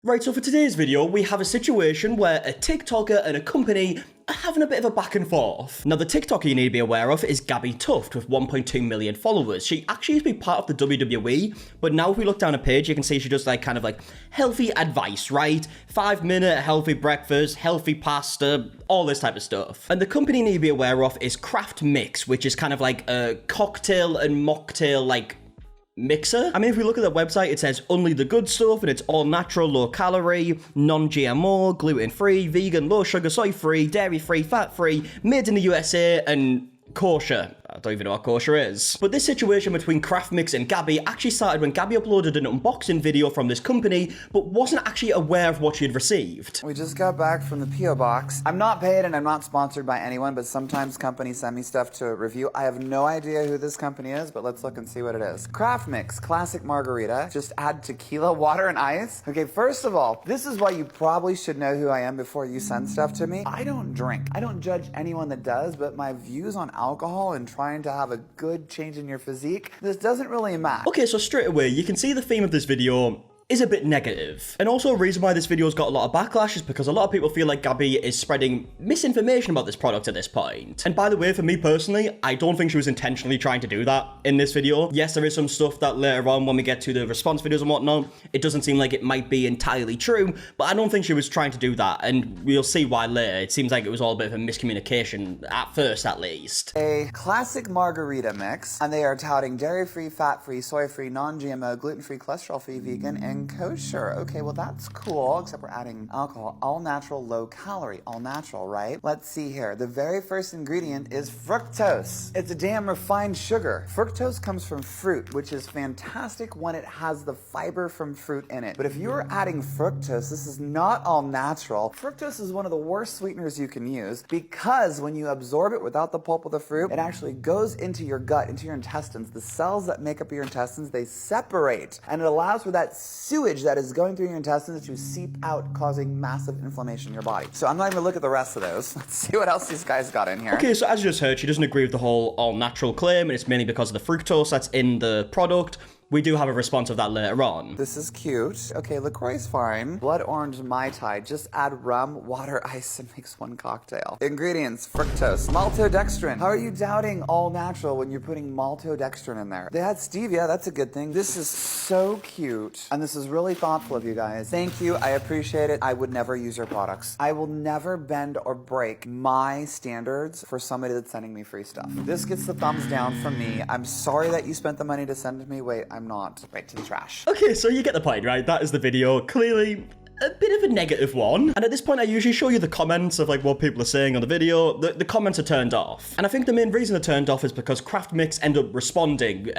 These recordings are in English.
Right, so for today's video, we have a situation where a TikToker and a company are having a bit of a back and forth. Now, the TikToker you need to be aware of is gabbituft with 1.2 million followers. She actually used to be part of the WWE, but now if we look down a page, you can see she does kind of healthy advice, right? 5-minute healthy breakfast, healthy pasta, all this type of stuff. And the company you need to be aware of is CraftMix, which is kind of like a cocktail and mocktail mixer. I mean, if we look at the website, it says only the good stuff, and it's all natural, low calorie, non-GMO, gluten-free, vegan, low sugar, soy-free, dairy-free, fat-free, made in the USA, and kosher. I don't even know what kosher is. But this situation between CraftMix and Gabby actually started when Gabby uploaded an unboxing video from this company, but wasn't actually aware of what she had received. We just got back from the P.O. box. I'm not paid and I'm not sponsored by anyone, but sometimes companies send me stuff to review. I have no idea who this company is, but let's look and see what it is. CraftMix, classic margarita. Just add tequila, water, and ice. Okay, first of all, this is why you probably should know who I am before you send stuff to me. I don't drink. I don't judge anyone that does, but my views on alcohol and trying to have a good change in your physique, this doesn't really matter. Okay, so straight away, you can see the theme of this video is a bit negative. And also a reason why this video's got a lot of backlash is because a lot of people feel like Gabby is spreading misinformation about this product at this point. And by the way, for me personally, I don't think she was intentionally trying to do that in this video. Yes, there is some stuff that later on when we get to the response videos and whatnot, it doesn't seem like it might be entirely true, but I don't think she was trying to do that, and we'll see why later. It seems like it was all a bit of a miscommunication, at first at least. A classic margarita mix, and they are touting dairy-free, fat-free, soy-free, non-GMO, gluten-free, cholesterol-free, vegan, and kosher. Okay, well that's cool, except we're adding alcohol. All natural, low calorie. All natural, right? Let's see here. The very first ingredient is fructose. It's a damn refined sugar. Fructose comes from fruit, which is fantastic when it has the fiber from fruit in it. But if you're adding fructose, this is not all natural. Fructose is one of the worst sweeteners you can use because when you absorb it without the pulp of the fruit, it actually goes into your gut, into your intestines. The cells that make up your intestines, they separate, and it allows for that sewage that is going through your intestines to seep out, causing massive inflammation in your body. So I'm not even gonna look at the rest of those. Let's see what else these guys got in here. Okay, so as you just heard, she doesn't agree with the whole all-natural claim, and it's mainly because of the fructose that's in the product. We do have a response of that later on. This is cute. Okay, LaCroix's fine. Blood orange Mai Tai. Just add rum, water, ice, and makes one cocktail. Ingredients, fructose. Maltodextrin. How are you doubting all natural when you're putting maltodextrin in there? They had stevia, that's a good thing. This is so cute. And this is really thoughtful of you guys. Thank you, I appreciate it. I would never use your products. I will never bend or break my standards for somebody that's sending me free stuff. This gets the thumbs down from me. I'm sorry that you spent the money to send it to me. Wait, I'm not. Right to the trash. Okay, so you get the point, right? That is the video. Clearly a bit of a negative one. And at this point, I usually show you the comments of what people are saying on the video. The comments are turned off. And I think the main reason they're turned off is because CraftMix end up responding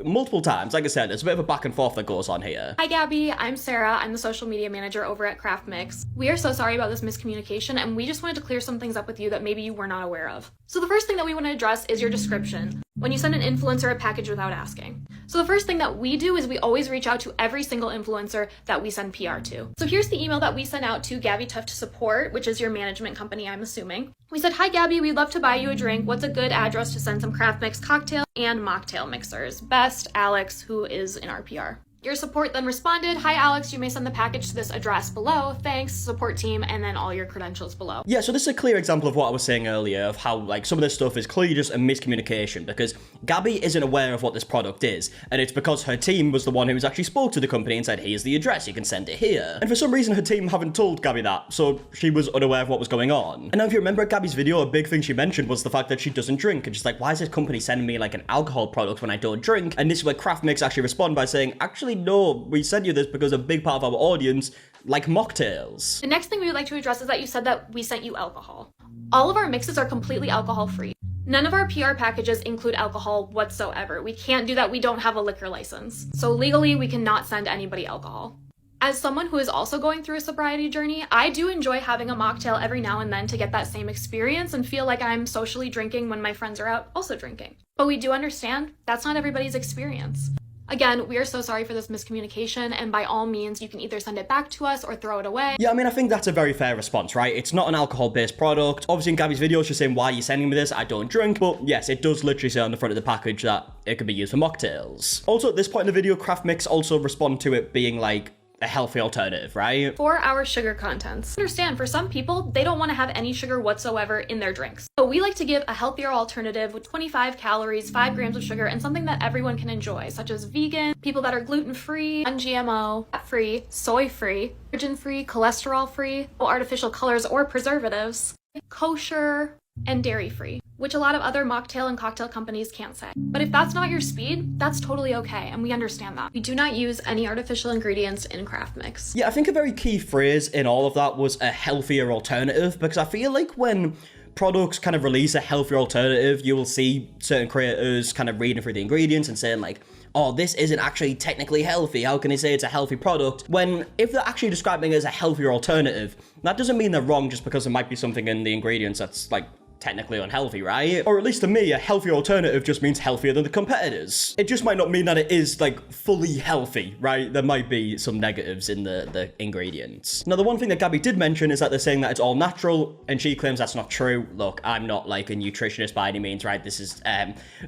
multiple times. Like I said, there's a bit of a back and forth that goes on here. Hi Gabby, I'm Sarah. I'm the social media manager over at CraftMix. We are so sorry about this miscommunication, and we just wanted to clear some things up with you that maybe you were not aware of. So the first thing that we want to address is your description when you send an influencer a package without asking. So the first thing that we do is we always reach out to every single influencer that we send PR to. So here's the email that we sent out to gabbituft support, which is your management company, I'm assuming. We said, hi Gabby, we'd love to buy you a drink. What's a good address to send some CraftMix cocktail and mocktail mixers? Best, Alex, who is in our PR. Your support then responded, hi Alex, you may send the package to this address below. Thanks, support team, and then all your credentials below. Yeah, so this is a clear example of what I was saying earlier of how some of this stuff is clearly just a miscommunication because Gabby isn't aware of what this product is, and it's because her team was the one who actually spoke to the company and said, here's the address, you can send it here. And for some reason, her team haven't told Gabby that, so she was unaware of what was going on. And now if you remember Gabby's video, a big thing she mentioned was the fact that she doesn't drink, and she's like, why is this company sending me an alcohol product when I don't drink? And this is where CraftMix actually respond by saying, actually no, we sent you this because a big part of our audience like mocktails. The next thing we would like to address is that you said that we sent you alcohol. All of our mixes are completely alcohol free. None of our PR packages include alcohol whatsoever. We can't do that, we don't have a liquor license. So legally, we cannot send anybody alcohol. As someone who is also going through a sobriety journey, I do enjoy having a mocktail every now and then to get that same experience and feel like I'm socially drinking when my friends are out also drinking. But we do understand that's not everybody's experience. Again, we are so sorry for this miscommunication, and by all means, you can either send it back to us or throw it away. Yeah, I mean, I think that's a very fair response, right? It's not an alcohol-based product. Obviously, in Gabby's video, she's saying, why are you sending me this? I don't drink. But yes, it does literally say on the front of the package that it could be used for mocktails. Also, at this point in the video, CraftMix also respond to it being like, a healthy alternative, right? For our sugar contents. Understand, for some people, they don't want to have any sugar whatsoever in their drinks. So we like to give a healthier alternative with 25 calories, 5 grams of sugar, and something that everyone can enjoy, such as vegan, people that are gluten-free, non-GMO, fat-free, soy-free, allergen-free, cholesterol-free, no artificial colors or preservatives, kosher, and dairy-free, which a lot of other mocktail and cocktail companies can't say. But if that's not your speed, that's totally okay, and we understand that. We do not use any artificial ingredients in CraftMix. Yeah, I think a very key phrase in all of that was a healthier alternative, because I feel like when products kind of release a healthier alternative, you will see certain creators kind of reading through the ingredients and saying like, oh, this isn't actually technically healthy. How can they say it's a healthy product? When if they're actually describing it as a healthier alternative, that doesn't mean they're wrong just because there might be something in the ingredients that's like technically unhealthy, right? Or at least to me, a healthier alternative just means healthier than the competitors. It just might not mean that it is like fully healthy, right? There might be some negatives in the ingredients. Now, the one thing that Gabby did mention is that they're saying that it's all natural, and she claims that's not true. Look, I'm not like a nutritionist by any means, right? This is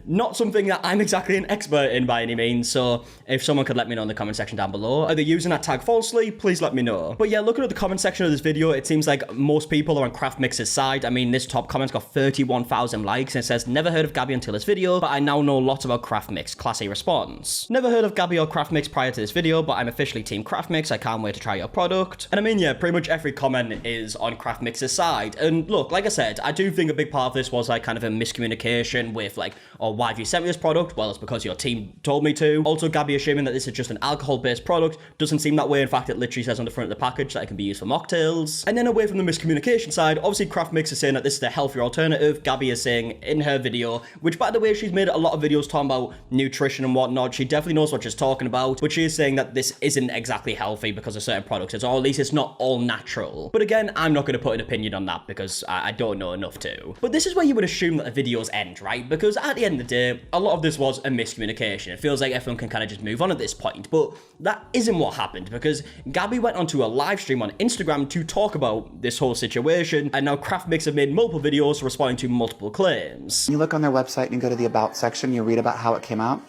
not something that I'm exactly an expert in by any means, so if someone could let me know in the comment section down below. Are they using that tag falsely? Please let me know. But yeah, looking at the comment section of this video, it seems like most people are on CraftMix's side. I mean, this top comment's got 31,000 likes and it says, never heard of Gabby until this video, but I now know lots about CraftMix. Classy response. Never heard of Gabby or CraftMix prior to this video, but I'm officially team CraftMix. I can't wait to try your product. And I mean, yeah, pretty much every comment is on CraftMix's side. And look, like I said, I do think a big part of this was like kind of a miscommunication with like, oh, why have you sent me this product? Well, it's because your team told me to. Also, Gabby assuming that this is just an alcohol-based product doesn't seem that way. In fact, it literally says on the front of the package that it can be used for mocktails. And then away from the miscommunication side, obviously CraftMix is saying that this is the healthier alternative. Gabby is saying in her video, which by the way, she's made a lot of videos talking about nutrition and whatnot. She definitely knows what she's talking about, but she is saying that this isn't exactly healthy because of certain products, or at least it's not all natural. But again, I'm not going to put an opinion on that because I don't know enough to. But this is where you would assume that the videos end, right? Because at the end of the day, a lot of this was a miscommunication. It feels like everyone can kind of just move on at this point, but that isn't what happened because Gabby went onto a live stream on Instagram to talk about this whole situation, and now CraftMix have made multiple videos responding to multiple claims. You look on their website and you go to the About section, you read about how it came out.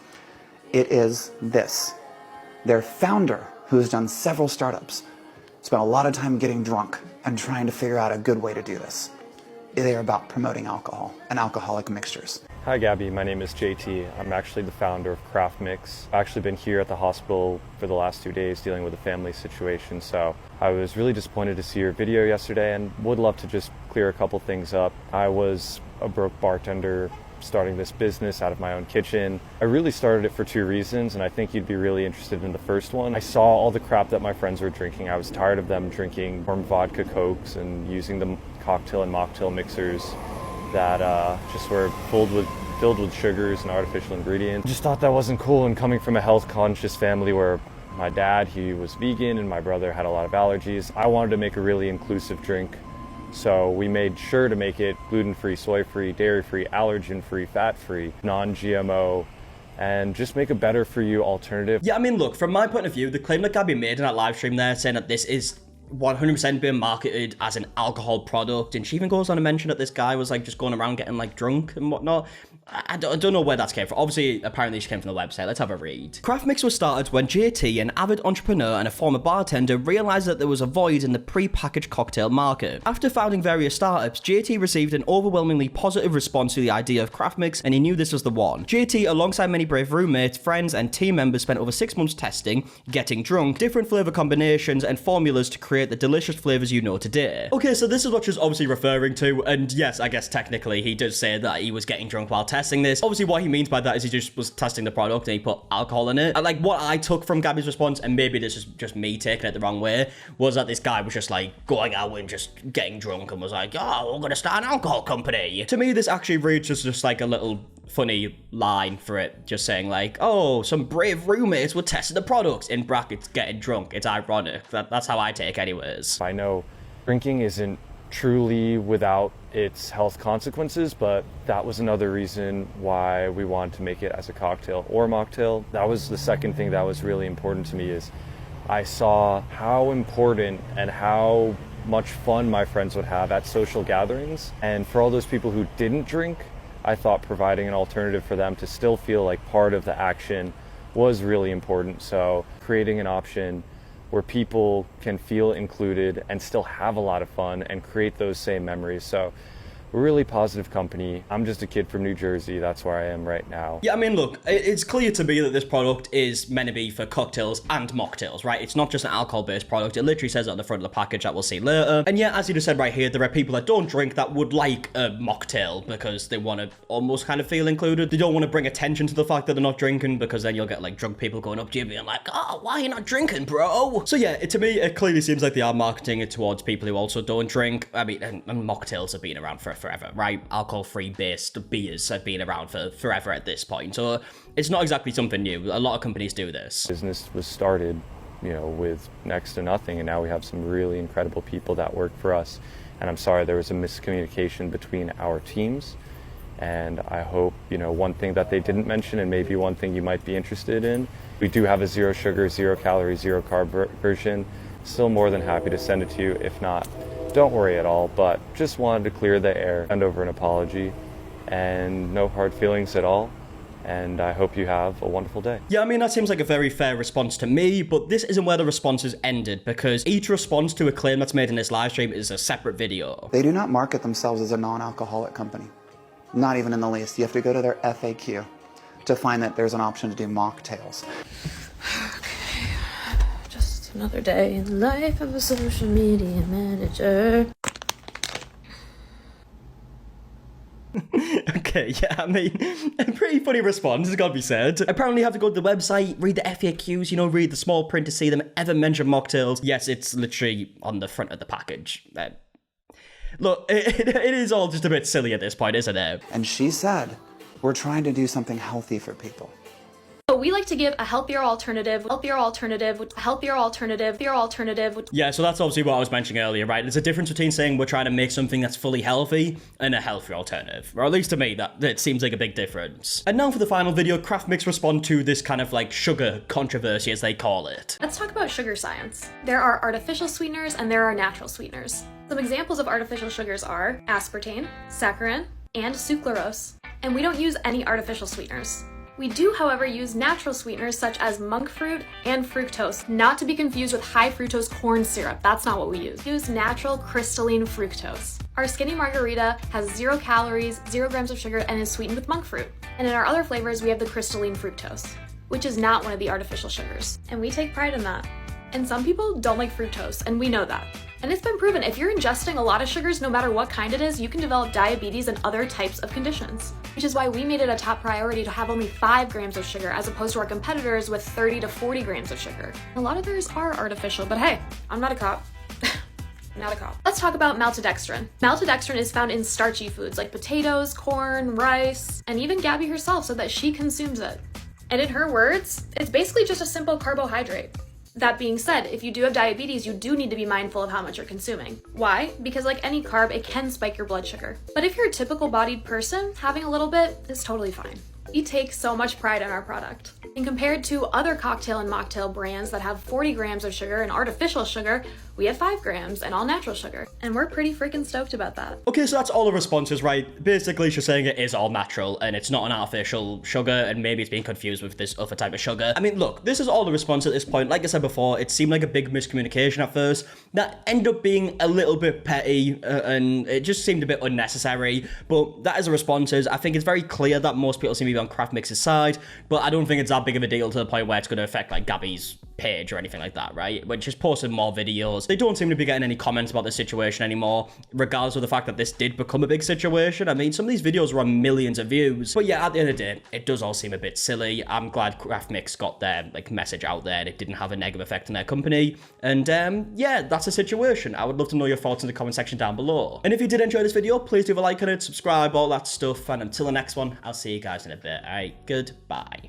It is this. Their founder, who has done several startups, spent a lot of time getting drunk and trying to figure out a good way to do this. They are about promoting alcohol and alcoholic mixtures. Hi Gabby, my name is JT. I'm actually the founder of CraftMix. I've actually been here at the hospital for the last 2 days dealing with a family situation, so I was really disappointed to see your video yesterday and would love to just clear a couple things up. I was a broke bartender starting this business out of my own kitchen. I really started it for 2 reasons, and I think you'd be really interested in the first one. I saw all the crap that my friends were drinking. I was tired of them drinking warm vodka cokes and using the cocktail and mocktail mixers that just were filled with sugars and artificial ingredients. Just thought that wasn't cool, and coming from a health conscious family where my dad, he was vegan and my brother had a lot of allergies, I wanted to make a really inclusive drink. So we made sure to make it gluten-free, soy-free, dairy-free, allergen-free, fat-free, non-GMO, and just make a better for you alternative. Yeah, I mean, look, from my point of view, the claim that Gabby made in that live stream there, saying that this is 100% being marketed as an alcohol product, and she even goes on to mention that this guy was like just going around getting like drunk and whatnot. I don't know where that came from. Obviously, apparently she came from the website. Let's have a read. CraftMix was started when JT, an avid entrepreneur and a former bartender, realized that there was a void in the pre-packaged cocktail market. After founding various startups, JT received an overwhelmingly positive response to the idea of CraftMix, and he knew this was the one. JT, alongside many brave roommates, friends, and team members, spent over 6 months testing, getting drunk, different flavor combinations, and formulas to create the delicious flavors you know today. Okay, so this is what she's obviously referring to, and yes, I guess technically he did say that he was getting drunk while testing this. Obviously, what he means by that is he just was testing the product and he put alcohol in it. And like what I took from Gabby's response, and maybe this is just me taking it the wrong way, was that this guy was just like going out and just getting drunk and was like, oh, we're gonna start an alcohol company. To me, this actually reads as just like a little funny line for it, just saying like, oh, some brave roommates were testing the products, in brackets, getting drunk. It's ironic. That's how I take anyways. I know drinking isn't truly without its health consequences, but that was another reason why we wanted to make it as a cocktail or mocktail. That was the second thing that was really important to me, is I saw how important and how much fun my friends would have at social gatherings. And for all those people who didn't drink, I thought providing an alternative for them to still feel like part of the action was really important. So creating an option where people can feel included and still have a lot of fun and create those same memories. So we're a really positive company. I'm just a kid from New Jersey. That's where I am right now. Yeah, I mean, look, it's clear to me that this product is meant to be for cocktails and mocktails, right? It's not just an alcohol-based product. It literally says it on the front of the package that we'll see later. And yeah, as you just said right here, there are people that don't drink that would like a mocktail because they want to almost kind of feel included. They don't want to bring attention to the fact that they're not drinking, because then you'll get like drunk people going up to you being like, oh, why are you not drinking, bro? So yeah, to me, it clearly seems like they are marketing it towards people who also don't drink. I mean, and mocktails have been around for forever, right? Alcohol-free based beers have been around for forever at this point, so it's not exactly something new. A lot of companies do this. Business was started, you know, with next to nothing, and now we have some really incredible people that work for us. And I'm sorry there was a miscommunication between our teams. And I hope, you know, one thing that they didn't mention, and maybe one thing you might be interested in, we do have a 0 sugar, 0 calorie, 0 carb version. Still more than happy to send it to you. If not, don't worry at all, but just wanted to clear the air, send over an apology, and no hard feelings at all. And I hope you have a wonderful day. Yeah, I mean, that seems like a very fair response to me, but this isn't where the responses ended, because each response to a claim that's made in this live stream is a separate video. They do not market themselves as a non-alcoholic company. Not even in the least. You have to go to their FAQ to find that there's an option to do mocktails. Another day in the life of a social media manager. Okay, yeah, I mean, a pretty funny response, it's gotta be said. Apparently you have to go to the website, read the FAQs, you know, read the small print to see them ever mention mocktails. Yes, it's literally on the front of the package. Look, it is all just a bit silly at this point, isn't it? And she said, we're trying to do something healthy for people. So we like to give a healthier alternative. Yeah, so that's obviously what I was mentioning earlier, right? There's a difference between saying we're trying to make something that's fully healthy and a healthy alternative. Or at least to me, that seems like a big difference. And now for the final video, CraftMix respond to this kind of like sugar controversy, as they call it. Let's talk about sugar science. There are artificial sweeteners and there are natural sweeteners. Some examples of artificial sugars are aspartame, saccharin, and sucralose. And we don't use any artificial sweeteners. We do, however, use natural sweeteners such as monk fruit and fructose, not to be confused with high fructose corn syrup. That's not what we use. We use natural crystalline fructose. Our skinny margarita has 0 calories, 0 grams of sugar, and is sweetened with monk fruit. And in our other flavors, we have the crystalline fructose, which is not one of the artificial sugars. And we take pride in that. And some people don't like fructose, and we know that. And it's been proven, if you're ingesting a lot of sugars, no matter what kind it is, you can develop diabetes and other types of conditions. Which is why we made it a top priority to have only 5 grams of sugar, as opposed to our competitors with 30 to 40 grams of sugar. A lot of theirs are artificial, but hey, I'm not a cop. Not a cop. Let's talk about maltodextrin. Maltodextrin is found in starchy foods like potatoes, corn, rice, and even Gabby herself said that she consumes it. And in her words, it's basically just a simple carbohydrate. That being said, if you do have diabetes, you do need to be mindful of how much you're consuming. Why? Because like any carb, it can spike your blood sugar. But if you're a typical bodied person, having a little bit is totally fine. We take so much pride in our product. And compared to other cocktail and mocktail brands that have 40 grams of sugar and artificial sugar, we have 5 grams and all natural sugar. And we're pretty freaking stoked about that. Okay, so that's all the responses, right? Basically, she's saying it is all natural and it's not an artificial sugar, and maybe it's being confused with this other type of sugar. I mean, look, this is all the response at this point. Like I said before, it seemed like a big miscommunication at first. That ended up being a little bit petty, and it just seemed a bit unnecessary. But that is the responses. I think it's very clear that most people seem to be on CraftMix's side, but I don't think it's that big of a deal to the point where it's going to affect like Gabby's page or anything like that, right? When she's posting more videos, they don't seem to be getting any comments about the situation anymore, regardless of the fact that this did become a big situation. I mean, some of these videos were on millions of views, but yeah, at the end of the day, it does all seem a bit silly. I'm glad CraftMix got their like message out there and it didn't have a negative effect on their company. And yeah, that's the situation. I would love to know your thoughts in the comment section down below. And if you did enjoy this video, please leave a like on it, subscribe, all that stuff. And until the next one, I'll see you guys in a bit. All right, goodbye.